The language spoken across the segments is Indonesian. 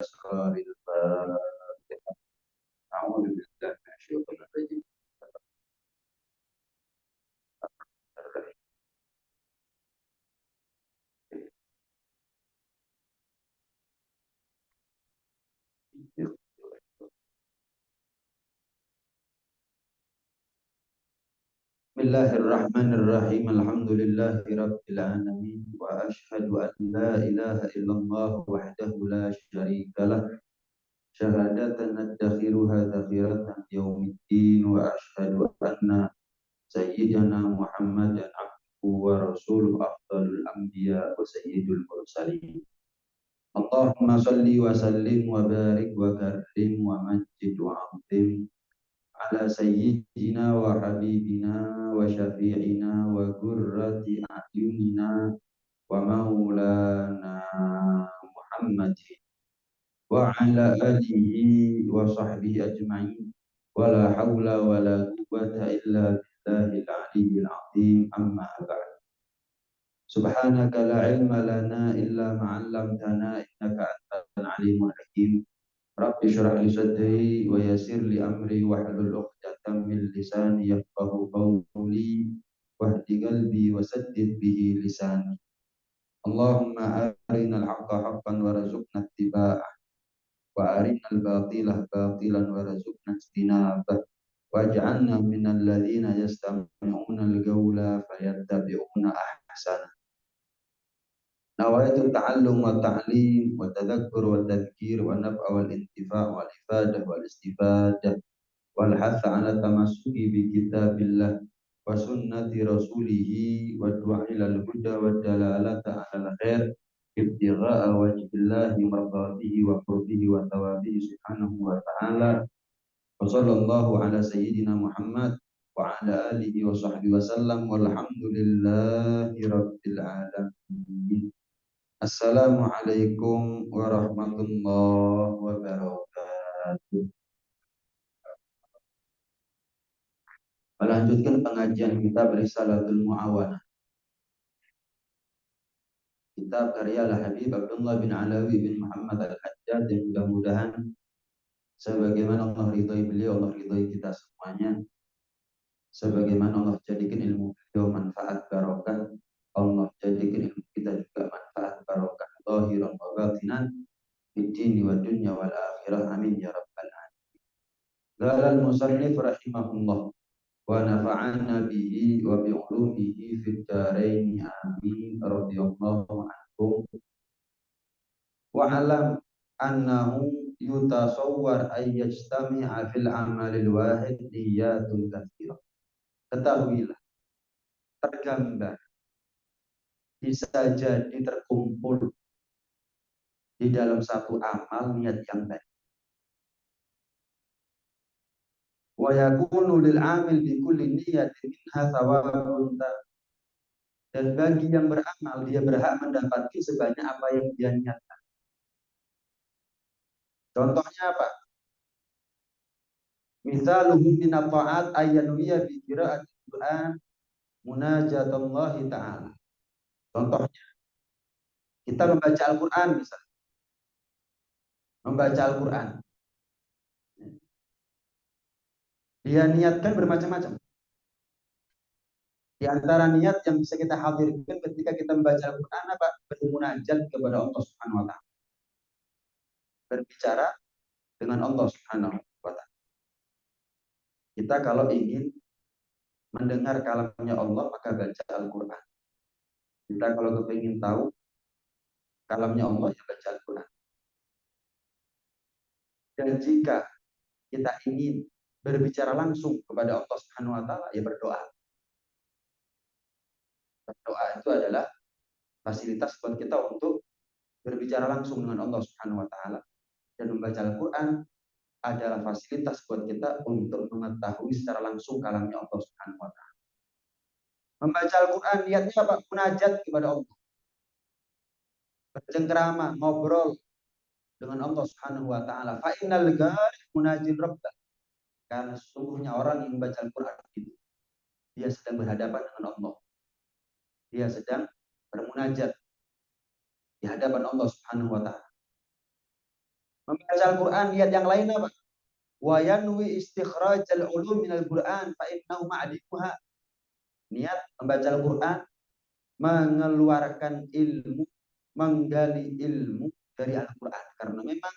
بأسرار الفاتحة. أعوذ بالله من الشيطان الرجيم. بسم الله الرحمن الرحيم. الحمد لله رب العالمين، وأشهد أن لا إله إلا الله وحده لا شريك له شهادة ندخرها ذخيرة يوم الدين، وأشهد أن سيدنا محمدا عبده ورسوله أفضل الأنبياء وسيد المرسلين. اللهم صل وسلم وبارك وكرم ومجد وعظم على سيدنا وحبيبنا وشفيعنا وقرة أعيننا ومولانا محمد وعلى آله وصحبه أجمعين، ولا حول ولا قوة إلا بالله العلي العظيم. أما بعد، سبحانك لا علم لنا إلا ما علمتنا إنك أنت العليم الحكيم. رب اشرح لي صدري ويسر لي أمري واحلل عقدة من لساني يفقه قولي واهد قلبي وسدد به لساني. اللهم أرنا الحق حقا وارزقنا اتباعه، وأرنا الباطل باطلا وارزقنا اجتنابه، واجعلنا من الذين يستمعون القول فيتبعون أحسنه. نويت التعلم والتعليم والتذكر والتذكير والنفع والانتفاع والإفادة والاستفادة والحث على التمسك بكتاب الله وسنة رسوله والدعاء إلى الهدى والدلالة على الخير ابتغاء وجه الله مرضاته وقربه وثوابه سبحانه وتعالى. وصلى الله على سيدنا محمد وعلى آله وصحبه وسلم، والحمد لله رب العالمين. Assalamualaikum warahmatullahi wabarakatuh. Melanjutkan pengajian kita Risalatul Mu'awanah, kitab karya Al-Habib Abdullah bin Alawi bin Muhammad Al-Hajjaj, yang mudah-mudahan sebagaimana Allah ridhai beliau, Allah ridhai kita semuanya. Sebagaimana Allah jadikan ilmu beliau manfaat barokah, Allah jadikan ilmu kita juga manfaat barokah zahiran wa batinan fid dini wa dunya wal akhirah. Amin ya rabbal alamin. Qala al-musannif rahimahullah wa nafa'ana bihi wa bi ulumihi fid dharain. Amin. Radhiyallahu anhu. Wa alam annahu yutasawwar ay yajtami'a fil amalil wahid niyatun katsirah. Ketahuilah, tergambar, bisa jadi terkumpul di dalam satu amal niat yang baik. Wa yakunu lil amil bi kulli niyatin minha thawabun. Dan bagi yang beramal, dia berhak mendapatkan sebanyak apa yang dia niatkan. Contohnya apa? Misaluhu min at-ta'at ayyanwiya bi qira'atil Qur'an munajatallahi ta'ala. Contohnya, kita membaca Al-Qur'an misalnya. Membaca Al-Qur'an. Dia niatkan bermacam-macam. Di antara niat yang bisa kita hadirkan ketika kita membaca Al-Quran apa? Bermunajat kepada Allah Subhanahu wa ta'ala. Berbicara dengan Allah Subhanahu wa ta'ala. Kita kalau ingin mendengar kalamnya Allah, maka baca Al-Quran. Kita kalau ingin tahu kalamnya Allah, ya baca Al-Quran. Dan jika kita ingin berbicara langsung kepada Allah Subhanahu wa ta'ala, ya berdoa. Berdoa itu adalah fasilitas buat kita untuk berbicara langsung dengan Allah Subhanahu wa ta'ala. Dan membaca Al-Quran adalah fasilitas buat kita untuk mengetahui secara langsung kalamnya Allah Subhanahu wa ta'ala. Membaca Al-Quran niatnya apa? Munajat kepada Allah. Bercengkerama, ngobrol dengan Allah Subhanahu wa ta'ala. Fa innal gharib munajin rabbah. Karena sesungguhnya orang yang membaca Al-Quran itu, dia sedang berhadapan dengan Allah. Dia sedang bermunajat di hadapan Allah Subhanahu wa ta'ala. Membaca Al-Quran niat yang lain apa? Wa yanwi istikhrajal ulum minal Quran fa innahu ma'dibuha. Niat membaca Al-Quran mengeluarkan ilmu, menggali ilmu dari Al-Quran. Karena memang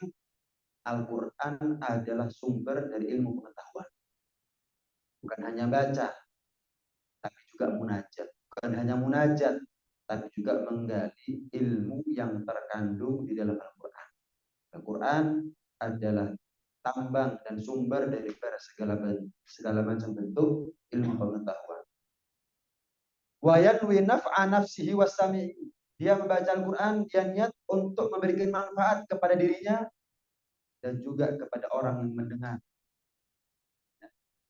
Al-Quran adalah sumber dari ilmu pengetahuan. Bukan hanya baca, tapi juga munajat. Bukan hanya munajat, tapi juga menggali ilmu yang terkandung di dalam Al-Quran. Al-Quran adalah tambang dan sumber dari segala macam bentuk ilmu pengetahuan. Wa yanwi naf'a nafsihi wasami'. Dia membaca Al-Quran, dia niat untuk memberikan manfaat kepada dirinya dan juga kepada orang yang mendengar.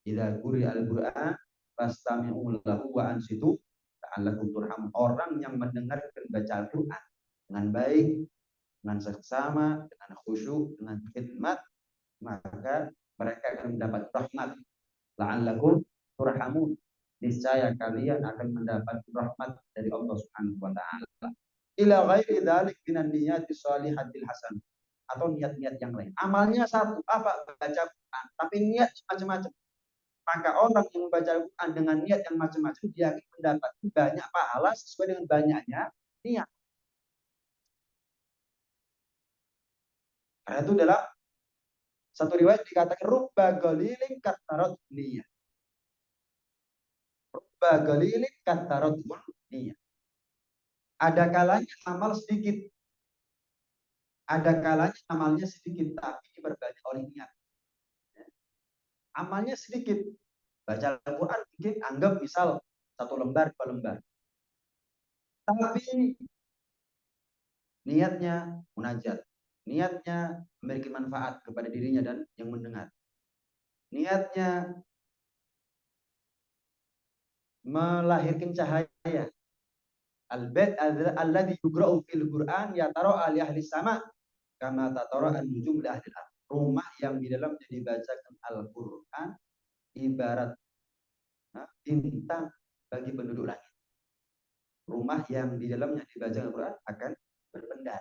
Idza quri'a al-Qur'an fastami'u lahu wa ansitu la'allakum turhamun. Orang yang mendengarkan baca Al-Qur'an dengan baik, dengan seksama, dengan khusyuk, dengan khidmat, maka mereka akan mendapat rahmat. La'allakum turhamun. Niscaya kalian akan mendapat rahmat dari Allah Subhanahu wa taala. Ila ghairi dzalik minan niyati shalihatil hasan. Atau niat-niat yang lain. Amalnya satu, apa? Baca Quran, tapi niat macam-macam. Maka orang yang membaca Al-Quran dengan niat yang macam-macam, dia akan mendapat banyak pahala sesuai dengan banyaknya niat. Karena itu dalam satu riwayat dikatakan rubba galiling katarot niyah. Rubba galiling katarot niyah. Ada kalanya amal sedikit. Ada kalanya amalnya sedikit, tapi diperbanyak oleh niat. Amalnya sedikit. Baca Al-Quran mungkin anggap misal 1 lembar, 2 lembar. Tapi niatnya munajat. Niatnya memberikan manfaat kepada dirinya dan yang mendengar. Niatnya melahirkan cahaya. Al-bait alladhi yuqra'u fil Qur'an yatara li ahli sama kama tatara an-nujum li ahli al-ard. Rumah yang di dalamnya dibacakan Al-Qur'an ibarat bintang bagi penduduk langit. Rumah yang di dalamnya dibacakan Al-Qur'an akan berpendar,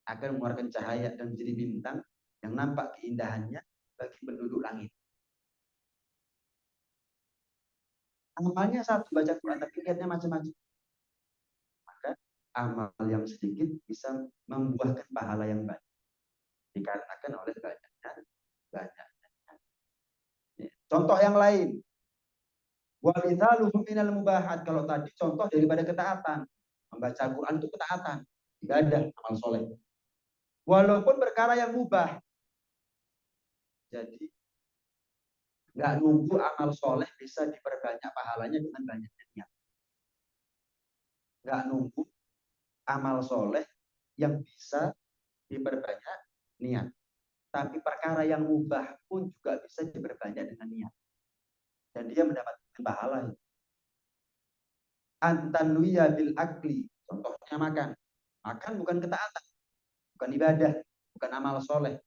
akan mengeluarkan cahaya dan menjadi bintang yang nampak keindahannya bagi penduduk langit. Amalnya satu, baca Quran, tapi niatnya macam-macam. Maka amal yang sedikit bisa membuahkan pahala yang banyak. Dikarenakan oleh banyaknya. Contoh yang lain. Walithaluhum minal mubahat. Kalau tadi contoh daripada ketaatan. Membaca Quran itu ketaatan. Ibadah, amal soleh. Walaupun perkara yang mubah. Jadi nggak nunggu amal soleh bisa diperbanyak pahalanya dengan banyaknya niat. Nggak nunggu amal soleh yang bisa diperbanyak niat. Tapi perkara yang mubah pun juga bisa diperbanyak dengan niat. Dan dia mendapatkan pahala. Antanuya bil akli. Contohnya makan. Makan bukan ketaatan. Bukan ibadah. Bukan amal soleh.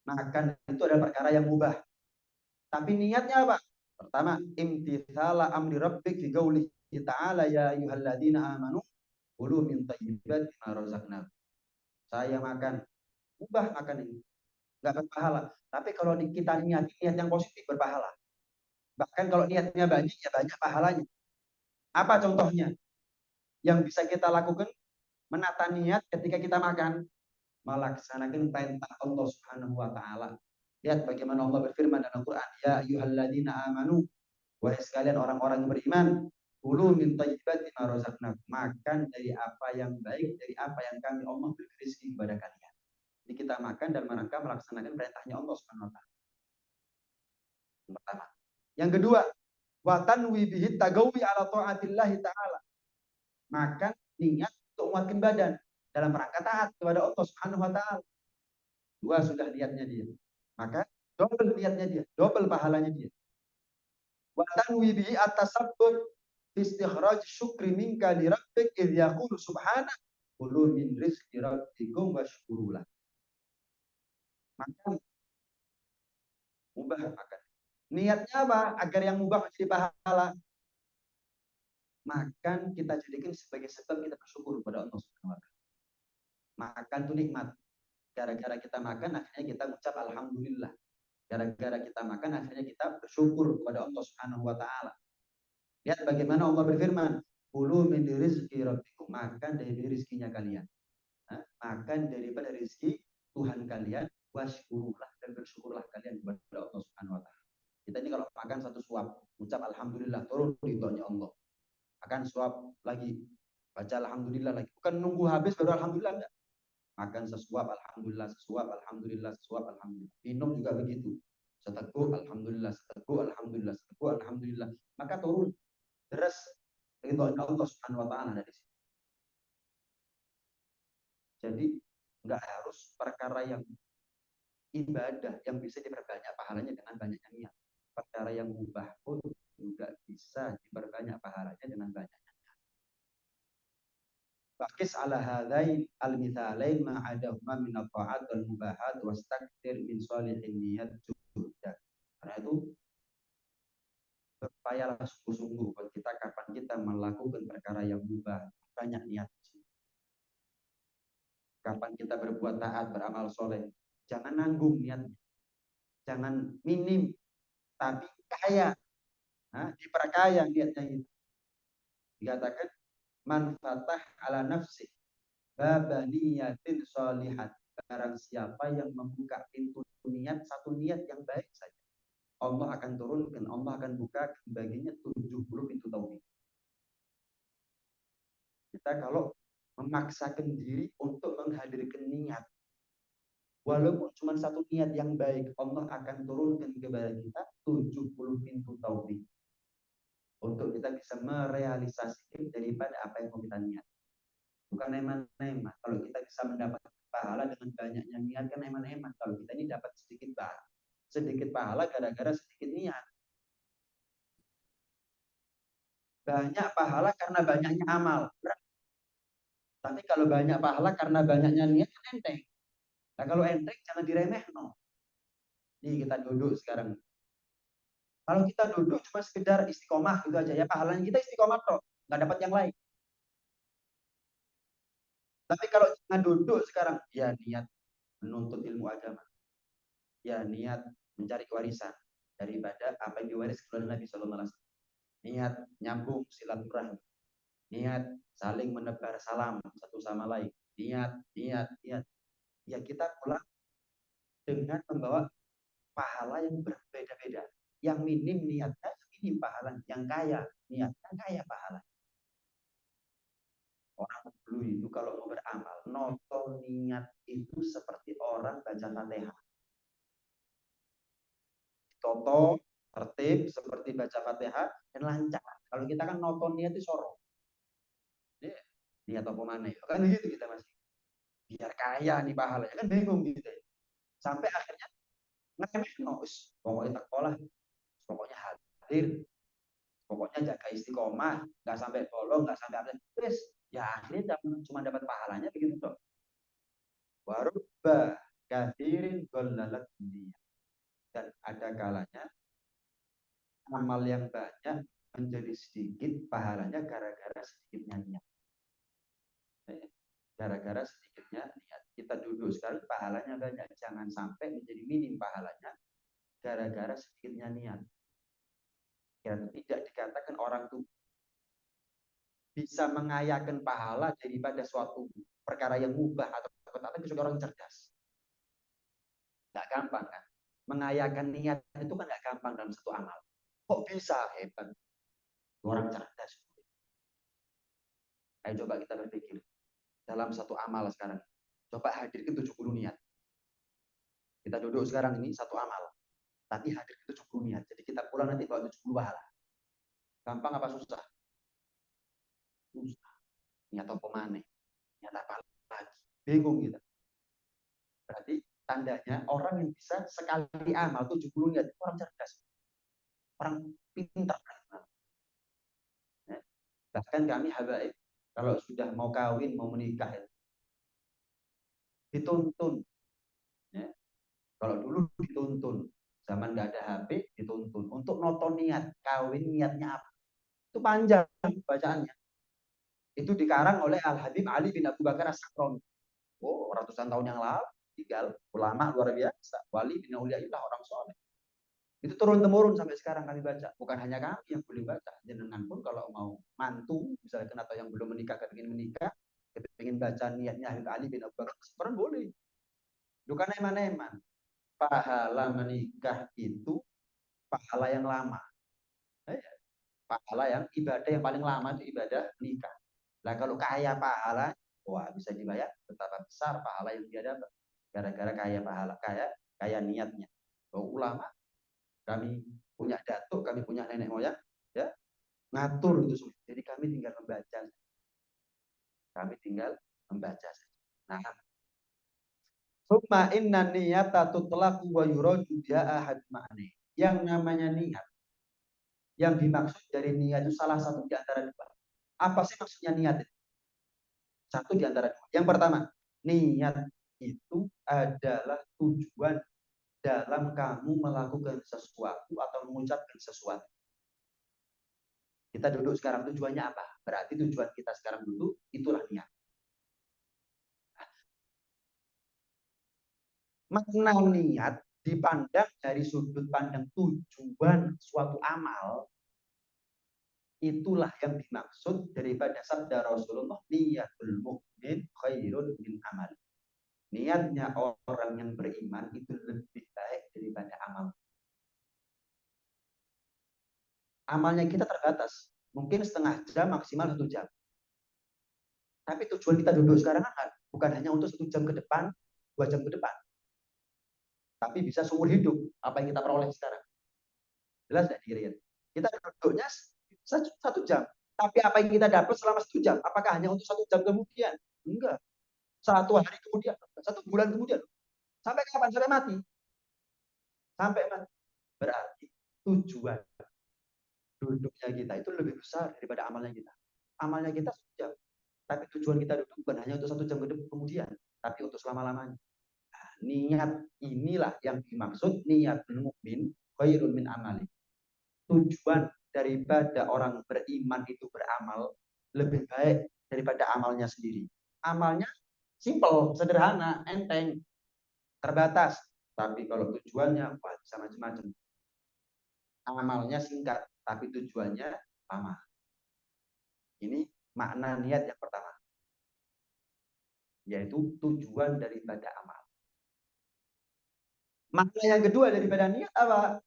Makan itu adalah perkara yang mubah. Tapi niatnya apa? Pertama, imtithala amri rabbik fi qaulihi ta'ala ya ayyuhalladzina amanu kulu min thayyibati ma razaqnakum. Saya makan, mubah makan ini. Enggak berpahala. Tapi kalau kita niat yang positif berpahala. Bahkan kalau niatnya banyak, ya banyak pahalanya. Apa contohnya? Yang bisa kita lakukan, menata niat ketika kita makan, melaksanakan perintah Allah Subhanahu wa taala. Lihat bagaimana Allah berfirman dalam Al-Qur'an, ya ayyuhalladzina amanu, wahai sekalian orang-orang yang beriman, kulu min thayyibati ma razaqnakum. Makan dari apa yang baik, dari apa yang kami Allah beri rezeki kepada kalian. Jadi kita makan dan merangka melaksanakan perintahnya Allah Subhanahu wa taala. Yang pertama. Yang kedua, wa tanwi bihi tagawi ala ta'atillahi ta'ala. Makan niat untuk menguatkan badan dalam rangka taat kepada Allah Subhanahu wa taala. Dua sudah niatnya dia. Maka double niatnya dia, double pahalanya dia. Wa tanwi bihi at-tasabbur istikhraj syukri minka li rabbik idh yaqulu subhana kulu min rizqi rabbikum washkurulah. Maka mubah makan. Niatnya apa? Agar yang mubah menjadi pahala. Makan kita jadikan sebagai sebab kita bersyukur kepada Allah Subhanahu wa taala. Makan itu nikmat. Gara-gara kita makan, akhirnya kita ucap alhamdulillah. Gara-gara kita makan, akhirnya kita bersyukur kepada Allah Subhanahu wa taala. Lihat bagaimana Allah berfirman, "Kulu min rizqi rabbikum." Makan dari rezekinya kalian. Makan daripada rezeki Tuhan kalian, washkurulah dan bersyukurlah kalian kepada Allah Subhanahu wa taala. Kita ini kalau makan satu suap, ucap alhamdulillah, turun ridhonya Allah. Makan suap lagi, baca alhamdulillah lagi. Bukan nunggu habis baru alhamdulillah, enggak. Makan sesuap alhamdulillah, sesuap alhamdulillah, sesuap alhamdulillah. Minum juga begitu. Seteguk alhamdulillah, seteguk alhamdulillah, seteguk alhamdulillah. Maka turun deras ridhonya Allah Subhanahu wa taala dari situ. Jadi enggak harus perkara yang ibadah yang bisa diperbanyak pahalanya dengan banyaknya niat. Perkara yang mubah pun juga bisa diperbanyak pahalanya dengan banyaknya niat. Fakis ala hadain al-mithalain ma'adahuma min at-ta'at wal mubahat wastakthir min salihin niyat juhda. Karena itu berupayalah sungguh-sungguh buat kita kapan kita melakukan perkara yang mubah, banyak niat. Kapan kita berbuat taat, beramal soleh, jangan nanggung niatnya. Jangan minim, tapi kaya. Diperkaya niatnya itu. Dikatakan man fatah ala nafsi babaniyatin sholihat. Barang siapa yang membuka pintu niat, satu niat yang baik saja, Allah akan turunkan, Allah akan buka baginya 70 pintu taufik. Kita kalau memaksakan diri untuk menghadirkan niat, walaupun cuma satu niat yang baik, Allah akan turunkan kepada kita 70 pintu taufik untuk kita bisa merealisasikan daripada apa yang mau kita niat. Bukan eman-eman. Kalau kita bisa mendapat pahala dengan banyaknya niat, kan eman-eman. Kalau kita ini dapat sedikit pahala gara-gara sedikit niat. Banyak pahala karena banyaknya amal. Tapi kalau banyak pahala karena banyaknya niat, kan enteng. Nah kalau enteng jangan diremeh, no. Nih kita duduk sekarang. Kalau kita duduk cuma sekedar istiqomah gitu aja ya, pahalanya kita istiqomah toh, nggak dapat yang lain. Tapi kalau cuma duduk sekarang, ya niat menuntut ilmu agama, ya niat mencari warisan daripada apa yang diwariskan oleh Nabi Sallallahu Alaihi Wasallam. Niat nyambung silaturahmi, niat saling menebar salam satu sama lain, niat. Ya kita pulang dengan membawa pahala yang berbeda-beda. Yang minim niatnya, minim pahala. Yang kaya niatnya, kaya pahala. Orang dulu itu kalau mau beramal, noto niat itu seperti orang baca Fatihah. Toto, tertib, seperti baca Fatihah, dan lancar. Kalau kita kan noto niat itu sorong. Niat apa mana ya? Kan gitu kita masih. Biar kaya nih pahalanya. Kan bingung gitu ya. Sampai akhirnya ngeremeh nous. Pokoknya sekolah, pokoknya hadir, pokoknya jaga istiqomah, nggak sampai bolong, nggak sampai apa. Terus ya akhirnya cuma dapat pahalanya begitu dong. Warubba kathirin golalat dunia. Dan ada kalanya amal yang banyak menjadi sedikit pahalanya gara-gara sedikitnya niat. Gara-gara sedikitnya niat. Kita duduk sekali pahalanya banyak. Jangan sampai menjadi minim pahalanya gara-gara sedikitnya niat. Ya, tidak dikatakan orang itu bisa mengayakan pahala daripada suatu perkara yang mubah atau tapi orang cerdas. Nggak gampang kan? Mengayakan niat itu kan nggak gampang dalam satu amal. Kok bisa? Hebat. Orang cerdas. Ayo coba kita berpikir. Dalam satu amal sekarang. Coba hadirkan 70 niat. Kita duduk sekarang ini satu amal. Tapi hadirkan 70 niat. Jadi kita pulang nanti bawa 70 pahala. Gampang apa susah? Susah. Niat apa mana? Niat apa lagi? Bingung kita. Berarti tandanya orang yang bisa sekali amal 70 niat itu orang cerdas. Orang pintar. Bahkan kami habaib kalau sudah mau kawin, mau menikah dituntun. Ya. Kalau dulu dituntun, zaman nggak ada HP, dituntun untuk nonton niat kawin, niatnya apa? Itu panjang bacaannya. Itu dikarang oleh Al Habib Ali bin Abu Bakar As-Sakroni. Oh, ratusan tahun yang lalu tinggal ulama luar biasa, wali bin auliyaillah, orang soleh. Itu turun temurun sampai sekarang kami baca. Bukan hanya kami yang boleh baca, jenengan pun kalau mau mantu misalkan atau yang belum menikah kepingin menikah, kepingin baca niatnya Habib Ali bin Abu Bakar As-Sabran boleh. Bukan eman-eman. Pahala menikah itu pahala yang lama. Pahala yang ibadah yang paling lama itu ibadah nikah. Nah kalau kaya pahala, wah bisa dibayar betapa besar pahala yang dia dapat gara-gara kaya niatnya. Oh, ulama, kami punya datuk, kami punya nenek moyang, ya ngatur itu semua. Jadi kami tinggal membaca. Kami tinggal membaca saja. Nah, summa inna niyata tutlaqu wa yuradu biha ahad ma'ani. Yang namanya niat, yang dimaksud dari niat itu salah satu di antara dua. Apa sih maksudnya niat itu? Satu di antara dua. Yang pertama, niat itu adalah tujuan dalam kamu melakukan sesuatu atau mengucapkan sesuatu. Kita duduk sekarang tujuannya apa? Berarti tujuan kita sekarang duduk itulah niat. Makna niat dipandang dari sudut pandang tujuan suatu amal, itulah yang dimaksud daripada sabda Rasulullah, niyatul mu'min khairun min amal. Niatnya orang yang beriman itu lebih baik daripada amal. Amalnya kita terbatas, mungkin setengah jam, maksimal 1 jam. Tapi tujuan kita duduk sekarang kan bukan hanya untuk 1 jam ke depan, 2 jam ke depan, tapi bisa seumur hidup apa yang kita peroleh sekarang. Jelas nggak kira-kira? Kita duduknya 1 jam, tapi apa yang kita dapat selama 1 jam, apakah hanya untuk 1 jam kemudian? Enggak. 1 hari kemudian, 1 bulan kemudian, sampai kapan? Sampai mati. Sampai mati. Berarti tujuan duduknya kita itu lebih besar daripada amalnya kita. Amalnya kita 1 jam, tapi tujuan kita duduk bukan hanya untuk 1 jam kemudian, tapi untuk selama-lamanya. Nah, niat inilah yang dimaksud niatul mukmin khairun min amali. Tujuan daripada orang beriman itu beramal lebih baik daripada amalnya sendiri. Amalnya simple, sederhana, enteng, terbatas. Tapi kalau tujuannya bisa macam-macam. Amalnya singkat, tapi tujuannya lama. Ini makna niat yang pertama, yaitu tujuan daripada amal. Makna yang kedua daripada niat apa?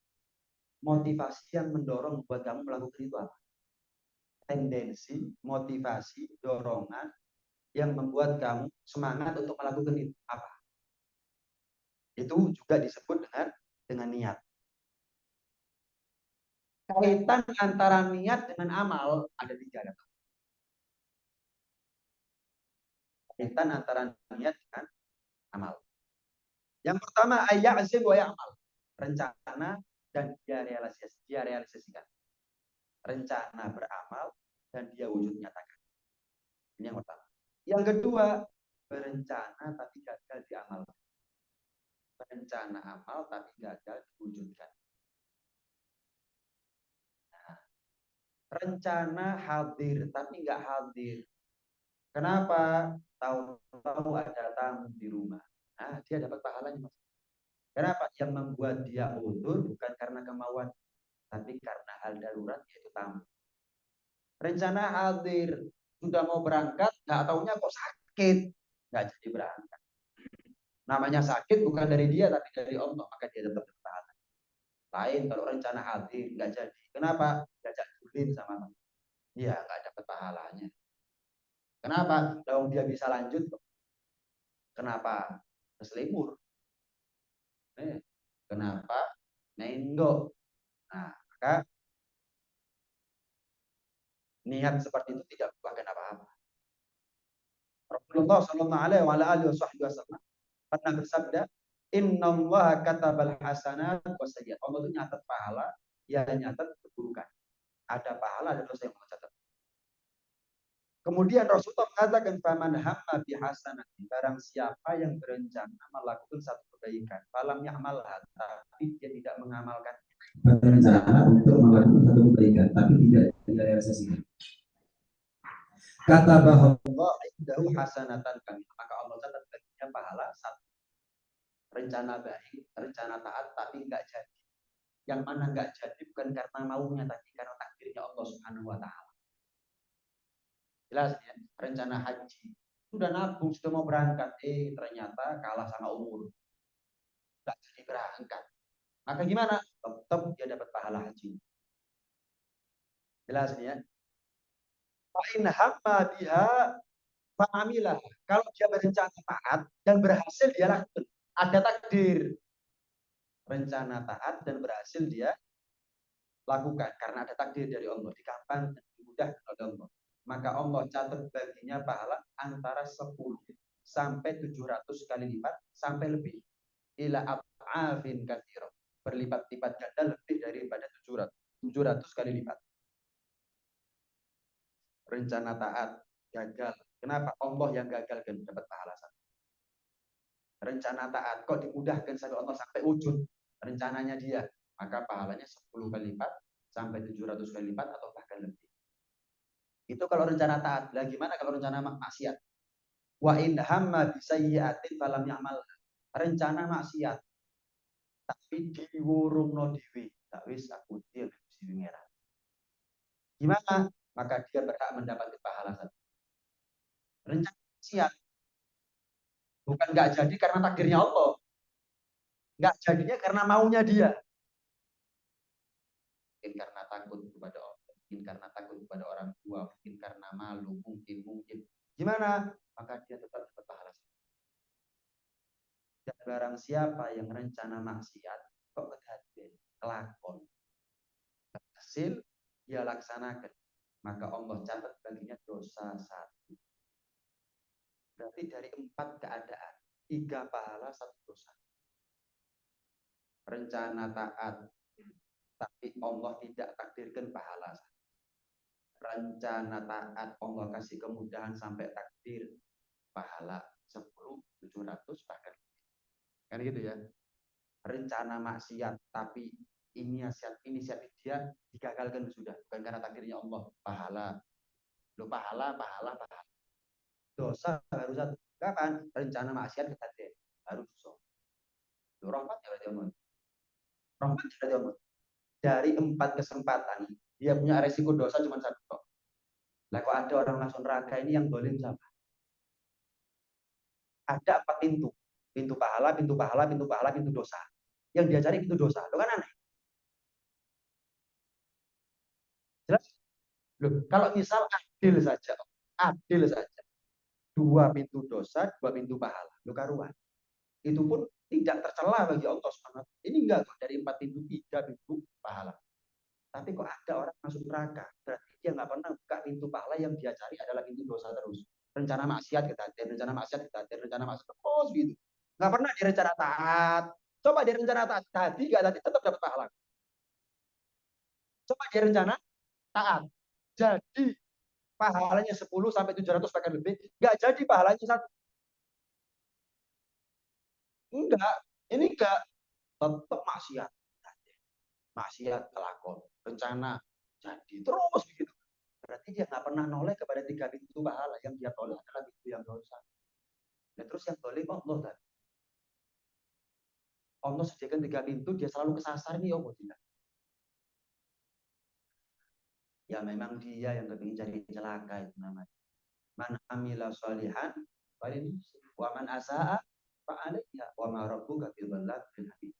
Motivasi yang mendorong buat kamu melakukan itu apa? Tendensi, motivasi, dorongan yang membuat kamu semangat untuk melakukan itu apa? Itu juga disebut dengan niat. Kaitan antara niat dengan amal ada 3. Kaitan antara niat dengan amal. Yang pertama ayazib wa ya'mal. Rencana dan dia realisasikan. Rencana beramal dan dia wujud nyatakan. Ini yang pertama. Yang kedua, berencana tapi gagal diamalkan. Berencana amal tapi gagal diwujudkan. Nah, rencana hadir tapi nggak hadir. Kenapa? Tahu-tahu ada tamu di rumah. Nah, dia dapat pahalanya, Mas. Kenapa? Yang membuat dia undur bukan karena kemauan, tapi karena hal darurat, yaitu tamu. Rencana hadir, sudah mau berangkat, nggak taunya kok sakit, nggak jadi berangkat. Namanya sakit bukan dari dia, tapi dari Allah, maka dia tetap bertahan. Lain kalau rencana hadir, nggak jadi. Kenapa? Nggak julin sama teman. Dia nggak dapat pahalanya. Kenapa? Kalau dia bisa lanjut, kenapa keselimur? Kenapa nenggok? Nah, maka niat seperti itu tidak bukan apa-apa. Rasulullah Shallallahu Alaihi Wasallam pernah bersabda, Innallaha katabal hasanat wa sayyi'at. Allah itu nyatat pahala, ya nyatat keburukan. Ada pahala, ada dosa yang mencatat. Kemudian Rasulullah mengatakan, faman hamma bi hasanati, barang siapa yang berencana melakukan satu kebaikan, falam ya'malha, tapi dia tidak mengamalkan. Berencana untuk melakukan satu kebaikan, tapi tidak realisasikan. Kata bahwa Allah indahu hasanatan kami, maka Allah catat baginya pahala 1. rencana baik, rencana taat, tapi nggak jadi. Yang mana nggak jadi bukan karena maunya, tapi karena takdirnya Allah Subhanahu Wa Taala. Jelas ya, rencana haji sudah nabung, sudah mau berangkat, ternyata kalah sama umur, nggak jadi berangkat. Maka gimana? Tetap dia dapat pahala haji. Jelas ya. Fa'in hamma biha fa'amilah. Kalau dia berencana taat dan berhasil, dia lakukan. Ada takdir rencana taat dan berhasil dia lakukan karena ada takdir dari Allah, dikapan dan dimudahkan oleh Allah. Maka Allah catat baginya pahala antara 10 sampai 700 kali lipat sampai lebih. Ila af'afin katsira. Berlipat-lipat ganda lebih daripada 700 kali lipat. Rencana taat gagal. Kenapa? Allah yang gagalkan dapat pahala satu. Rencana taat kok dimudahkan sama Allah sampai wujud rencananya dia, maka pahalanya 10 kali lipat sampai 700 kali lipat atau bahkan lebih. Itu kalau rencana taat. Lah gimana kalau rencana maksiat? Wa in hamma bisayyi'atin falam ya'mal. Rencana maksiat tapi diwurungno dhewe. Tak wis aku dia mesti ngira. Gimana? Maka dia berhak mendapat pahala satu. Rencana maksiat bukan nggak jadi karena takdirnya Allah. Nggak jadinya karena maunya dia. Mungkin karena takut kepada Allah, mungkin karena takut kepada orang tua, mungkin karena malu, mungkin. Gimana? Maka dia tetap dapat pahala. Dan barang siapa yang rencana maksiat, kok kedaden, kelakon, hasil dia laksanakan, maka Allah catat baginya dosa satu. Berarti dari 4 keadaan, 3 pahala, 1 dosa. Rencana taat, tapi Allah tidak takdirkan pahala. Rencana taat Allah kasih kemudahan sampai takdir pahala 10, 700 bahkan. Kan gitu ya. Rencana maksiat tapi inisiatif dia digagalkan sudah, bukan karena takdirnya Allah, pahala. Lo pahala. Dosa baru 1. Kapan? Rencana maksiat kita baru dosa. Lo rompat ya berarti omong. Rompat ya berarti omong. Dari 4 kesempatan dia punya resiko dosa cuma 1 kok. Lah kok ada orang masuk neraka ini yang dolim siapa? Ada 4 pintu. Pintu pahala, pintu dosa. Yang dia cari pintu dosa. Lo kan aneh. Jelas? Loh, kalau misal adil saja. 2 pintu dosa, 2 pintu pahala. Lo karuan. Itu pun tidak tercela bagi Allah SWT. Ini enggak kok, dari 4 pintu, 3 pintu pahala. Tapi kok ada orang masuk neraka, berarti dia nggak pernah buka pintu pahala, yang dia cari adalah pintu dosa terus. Rencana maksiat rencana maksiat terus gitu. Nggak pernah di rencana taat. Coba di rencana taat, tadi nggak tadi tetap dapat pahala. Coba di rencana taat, jadi pahalanya 10 sampai 700 bahkan lebih, nggak jadi pahalanya 1. Enggak, ini enggak, tetap maksiat. Maksiat kelakon, rencana jadi terus begitu. Berarti dia nggak pernah noleh kepada 3 pintu pahala, yang dia tolak adalah pintu yang dosa. Dan terus yang boleh Allah tadi. Allah sediakan 3 pintu, dia selalu kesasar nih, Allah tidak. Ya memang dia yang kepingin cari celaka itu namanya. Man amila sholihan wa man asa'a fa'alaiha wa ma rabbuka bidzallamin abid.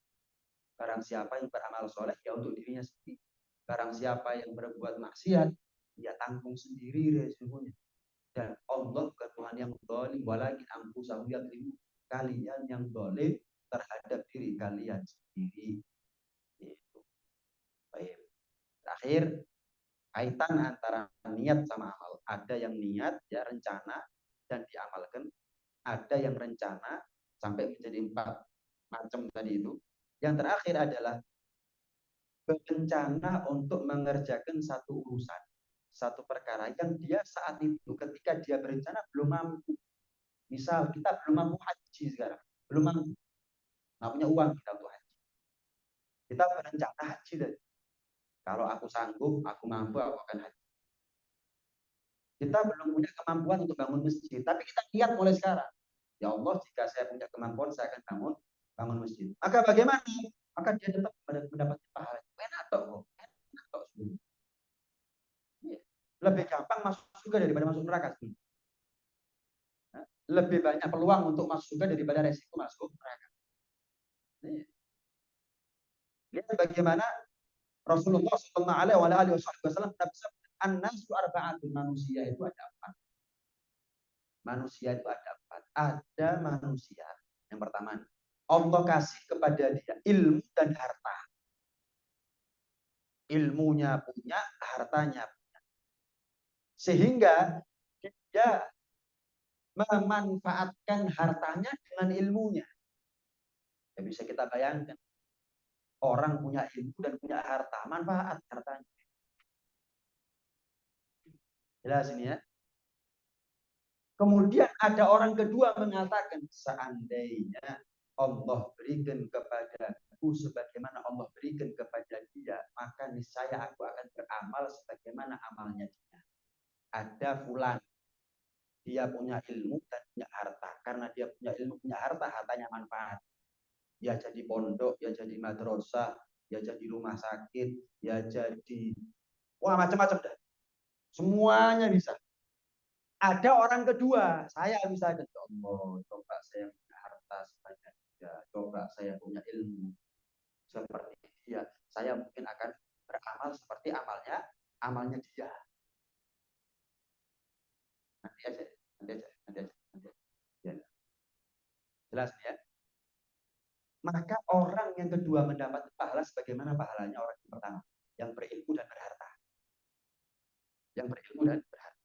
Barang siapa yang beramal soleh, ya untuk dirinya sendiri. Barang siapa yang berbuat maksiat, ya tanggung sendiri resikonya. Dan Allah bukan Tuhan yang zalim, walakin anfusahum yadzlimun. Kalian yang zalim terhadap diri kalian sendiri. Itu. Baik. Terakhir, kaitan antara niat sama amal. Ada yang niat, ya rencana dan diamalkan. Ada yang rencana sampai menjadi 4 macam tadi itu. Yang terakhir adalah berencana untuk mengerjakan satu urusan, satu perkara yang dia saat itu ketika dia berencana belum mampu. Misal kita belum mampu haji sekarang, belum mampu, nggak punya uang kita untuk haji. Kita berencana haji dan kalau aku sanggup, aku mampu, aku akan haji. Kita belum punya kemampuan untuk bangun masjid, tapi kita niat mulai sekarang. Ya Allah, jika saya punya kemampuan, saya akan bangun bangun masjid. Maka bagaimana? Maka dia tetap mendapat pahala. Enak toh, enak toh. Lebih gampang masuk surga daripada masuk neraka. Lebih banyak peluang untuk masuk surga daripada resiko masuk neraka. Lihat bagaimana Rasulullah Shallallahu Alaihi Wasallam bersabda, "An-nasu arba'atun." Manusia itu ada empat. Manusia itu ada empat. Ada manusia yang pertama, Allah kasih kepada dia ilmu dan harta. Ilmunya punya, hartanya punya. Sehingga dia memanfaatkan hartanya dengan ilmunya. Ya bisa kita bayangkan. Orang punya ilmu dan punya harta, manfaat hartanya. Jelas ini ya. Kemudian ada orang kedua mengatakan, seandainya Allah berikan kepadaku sebagaimana Allah berikan kepada dia, maka niscaya aku akan beramal sebagaimana amalnya dia. Ada fulan, dia punya ilmu dan punya harta. Karena dia punya ilmu, punya harta, hartanya manfaat. Dia jadi pondok, dia jadi madrasah, dia jadi rumah sakit, dia jadi wah macam-macam dah. Semuanya bisa. Ada orang kedua, saya bisa ke Allah, coba saya punya harta sebanyak dia, coba saya punya ilmu seperti dia, saya mungkin akan beramal seperti amalnya dia. Nanti aja. Ya. Jelas ya. Maka orang yang kedua mendapat pahala sebagaimana pahalanya orang yang pertama, yang berilmu dan berharta. Yang berilmu dan berharta.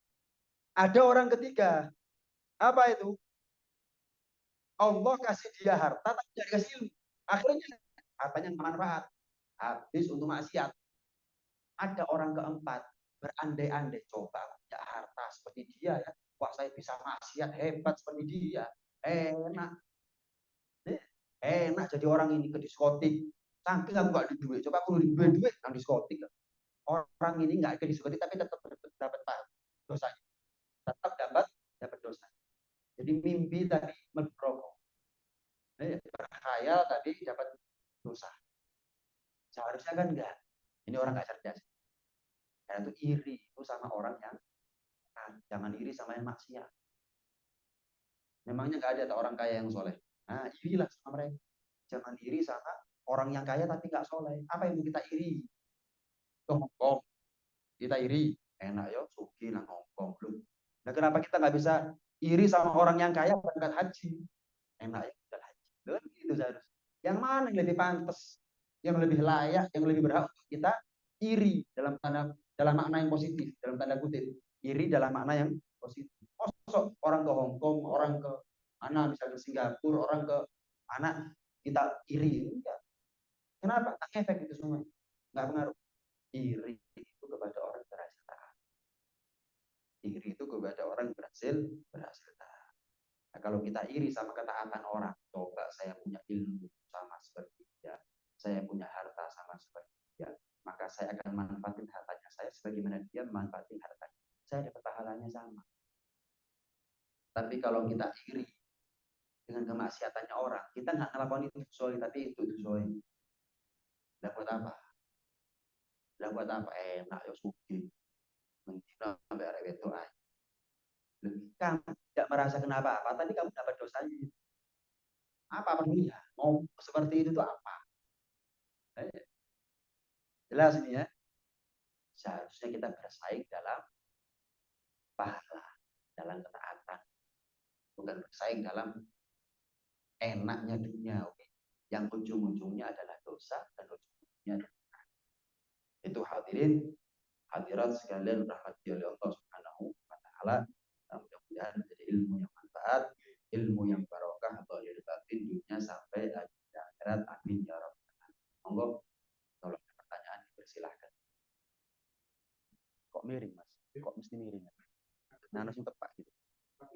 Ada orang ketiga, apa itu? Allah kasih dia harta tapi tidak dikasih ilmu. Akhirnya hartanya bermanfaat. Habis untuk maksiat. Ada orang keempat berandai-andai, coba punya harta seperti dia ya. Wah saya bisa maksiat hebat seperti dia. Enak. Enak jadi orang ini ke diskotik. Saking aku gak ada duit. Coba aku duit nang diskotik. Orang ini nggak ke diskotik tapi tetap dapat dosa. Tetap dapat dosa. Jadi mimpi tadi merokok. Berkhayal tadi dapat dosa. Seharusnya kan enggak. Ini orang nggak cerdas. Karena itu iri itu sama orang yang jangan iri sama yang maksiat. Memangnya nggak ada orang kaya yang soleh. Nah, irilah sama mereka. Jangan iri sama orang yang kaya tapi nggak soleh. Apa yang kita iri? Ke Hongkong. Kita iri. Enak ya, suki nang Hongkong. Nah, kenapa kita nggak bisa iri sama orang yang kaya berangkat haji? Enak ya, berangkat haji. Loh, gitu seharusnya. Yang mana yang lebih pantas? Yang lebih layak, yang lebih berhak untuk kita iri dalam makna yang positif, dalam tanda kutip. Iri dalam makna yang positif. Masuk orang ke Hongkong, orang ke mana misalnya Singapura, orang ke mana kita iri? Enggak. Kenapa? Tak efek itu semua. Enggak pengaruh. Iri itu kepada orang berhasil taat. Iri itu kepada orang berhasil taat. Nah, kalau kita iri sama ketaatan orang, coba saya punya ilmu sama seperti dia, saya punya harta sama seperti dia, maka saya akan manfaatin hartanya saya sebagaimana dia memanfaatin hartanya. Saya dapat pahalanya sama. Tapi kalau kita iri dengan kemaksiatannya orang, kita nggak ngelakuin itu soal tapi itu soal. Dapat apa? Dapat apa? Enak ya suki. Menghina sampai arek itu aja. Kamu tidak merasa kenapa-apa, tapi kamu dapat dosanya. Apa perlunya? Mau seperti itu tuh apa? Jelas ini ya. Seharusnya kita bersaing dalam pahala, dalam ketaatan. Bukan bersaing dalam enaknya dunia. Yang ujung-ujungnya adalah dosa dan ujung-ujungnya adalah itu hadirat sekalian rahmati oleh Allah Subhanahu wa taala. Mudah-mudahan menjadi ilmu yang manfaat, ilmu yang barokah atau batin dunia sampai